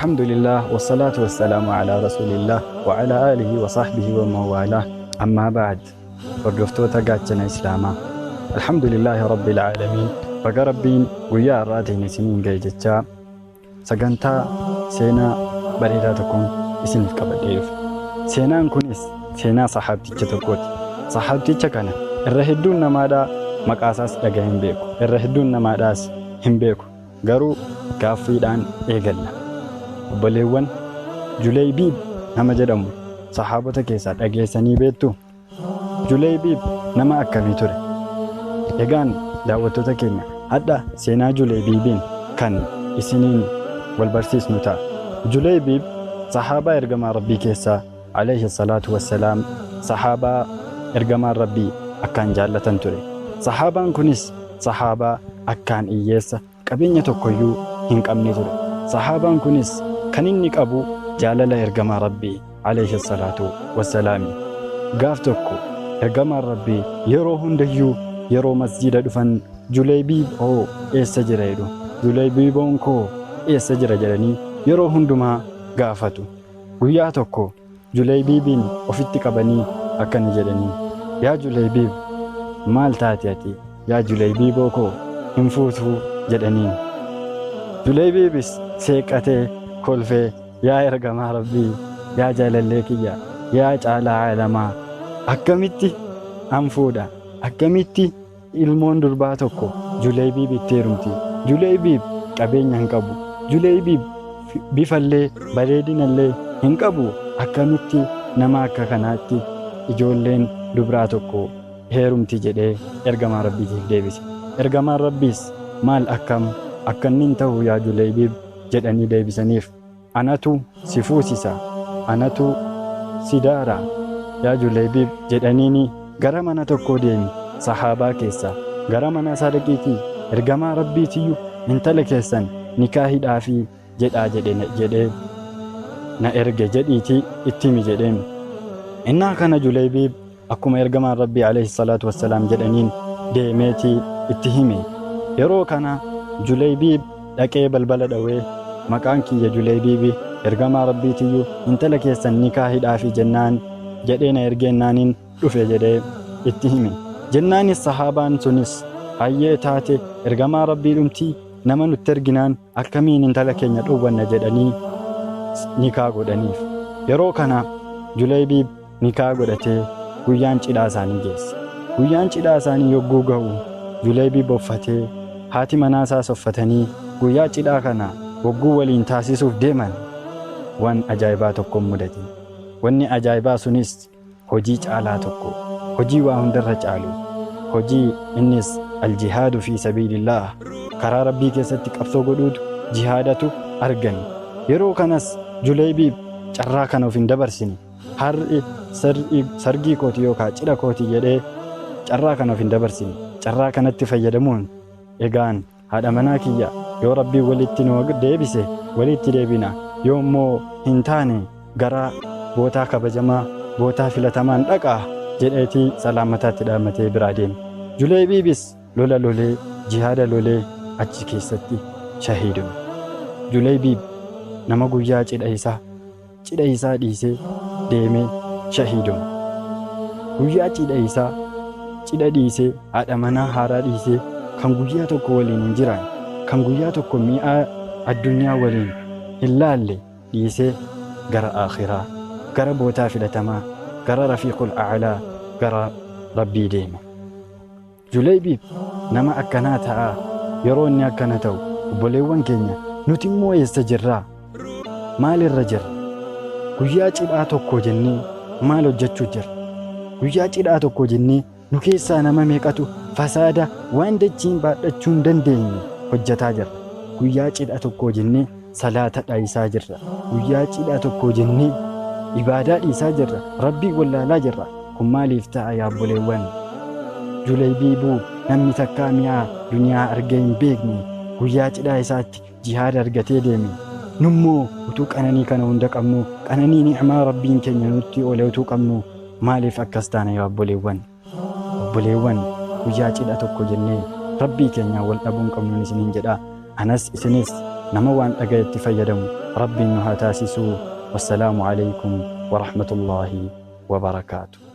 الحمد لله والصلاة والسلام على رسول الله وعلى آله وصحبه ومن والاه أما بعد فردفتوتا قاتنا إسلاما الحمد لله رب العالمين فقربين ويا راتين سنين جيجتشا سقنتا سينا بريداتكم اسم الكبديف سينا كنس سينا صحابتي تتكوت صحابتي تكنا الرهدون نمادا مقاساس دقاهم بيكو الرهدون نماداس هم بيكو garuu gaaffiidhaan eegalla. Obboleewwan Julaybiib nama jedhamu sahaabota keessaa dhageessanii beektu? Julaybiib nama akkamii ture? Egaan daawwattoota keenya hadha seenaa Julaybiibiin kan isiniin wal barsiisnu ta'a. Julaybiib sahaabaa ergamaa Rabbii keessaa alayhi salaatu wassalaam sahaabaa ergamaa Rabbii akkaan jaallatan ture. Sahaabaan kunis sahaabaa akkaan hiyyeessa qabeenya tokkoyyuu hin qabne ture. Sahaabaan kunis kan inni qabu jaalala ergamaa Rabbii alayhi salaatu wassalaam. Gaaf tokko ergamaan Rabbii yeroo hundayyuu yeroo masjida dhufan Julaybiib eessa jira jedhu. Julaybiiboon koo eessa jira jedhanii yeroo hundumaa gaafatu. Guyyaa tokko Julaybiibiin ofitti qabanii akkana jedhanii, yaa Julaybiib maal taati ati? Yaa Julaybiiboo koo hin fuutuu jedhaniin. Julaybiibis seeqatee kolfee, yaa ergamaa Rabbii, yaa jaalallee kiyya, yaa caalaa aalamaa, akkamitti an fuudha? Akkamitti ilmoon durbaa tokko Julaybiib itti heerumti? Julaybiib qabeenya hin qabu. Julaybiib bifallee bareedinallee hin qabu. Akkamitti nama akka kanaatti ijoolleen dubraa tokko heerumti jedhee ergamaa Rabbiitiif deebise. Ergamaan Rabbiis maal akkannin ta'u yaa Julaybiib jedhanii deebisaniif, anatu si fuusisa, anatu si daara yaa Julaybiib jedhaniini gara mana tokkoo deemi. Sahaabaa keessaa gara mana isaa dhaqiitii ergamaa Rabbiitiyyuu intala keessan nikaahiidhaafi jedhaa jedhee na erge jedhiitii itti himi jedheen. Innaa kana Julaybiib akkuma ergamaan Rabbii alayhi salaatu wassalaam jedhaniin deemeetii itti hime. Yeroo kana Julaybiib dhaqee balbala dhawee, maqaan kiyya Julaybiibi, ergamaa Rabbiitiyyuu intala keessan nikaahiidhaafi jennaan jedhee na ergeennaaniin dhufe jedhee itti hime. Jennaanis sahaabaan sunis hayyee taate ergamaa Rabbii dhumtii nama nutti erginaan akkamiin intala keenya dhowwanna jedhanii nikaa godhaniif. Yeroo kana Julaybiib nikaa godhatee guyyaan cidhaa isaanii geesse. Guyyaan cidhaa isaanii yogguu ga'u Julaybiib uffatee haati manaa isaas uffatanii guyyaa cidhaa kana wogguu waliin taasisuuf deeman waan ajaa'ibaa tokko mudate. Wanni ajaa'ibaa sunis hojii caalaa tokko, hojii waa hundarra caalu, hojii innis aljihaadu fi sabiilillah, karaa Rabbii keessatti qabsoo godhuutu jihaadatu argame. Yeroo kanas Julaybiib carraa kana of hin dabarsine. Har'i sargii kooti yookaan cidha kooti jedhee carraa kana of hin dabarsine. Carraa kanatti fayyadamuun egaan haadha manaa kiyya yoo Rabbii walitti nu deebise walitti deebina, yoo immoo hin taane gara bootaa kabajamaa, bootaa filatamaan dhaqaa jedheetii salaamataatti dhaamatee biraa deeme. Julaybiibis lola lolee, jihaada lolee achi keessatti shahiidame. Julaybiib nama guyyaa cidha isaa dhiisee deemee shahiidame. Guyyaa cidha dhiisee haadha manaa haaraa dhiisee kan guyyaa tokko waliin hin jiraan, kan guyyaa tokko mi'aa addunyaa waliin hin laalle dhiisee gara aakhiraa, gara bootaa filatamaa, gara rafiiqul a'laa, gara Rabbii deeme. Julaybiib nama akkanaa ta'a. Yeroo inni akkana ta'u obboleewwan keenya nuti immoo eessa jirraa? Maalirra jirra? Guyyaa cidhaa tokko jennee maal hojjechuu jirra? Guyyaa cidhaa tokko jennee nu keessaa nama meeqatu fasaada waan dachiin baadhachuu hin dandeenye hojjetaa jirra? Guyyaa cidhaa tokko jennee salaata dhiisaa jirra. Guyyaa cidhaa tokko jennee ibaadaa dhiisaa jirra. Rabbii wallaalaa jirra. Kun maaliif ta'a yaa obboleewwan? Julaybiibuu namni takkaa mi'aa duniyaa argee hin beekne guyyaa cidhaa isaatti jihaada argatee deeme. Nummoo utuu qananii kana hunda qabnu, qananii ni'maa Rabbiin keenya nutti oole utuu qabnu maaliif akkas taana yaa obboleewwan? Obboleewwan guyyaa cidha tokko jennee Rabbii keenya wal dhabuun qabnuun isiniin jedha. Anas isinis nama waan dhagayetti fayyadamu rabbiin nu haa taasisuu. Wassalaamu alaykum wa rahmatullaahi wa barakaatuh.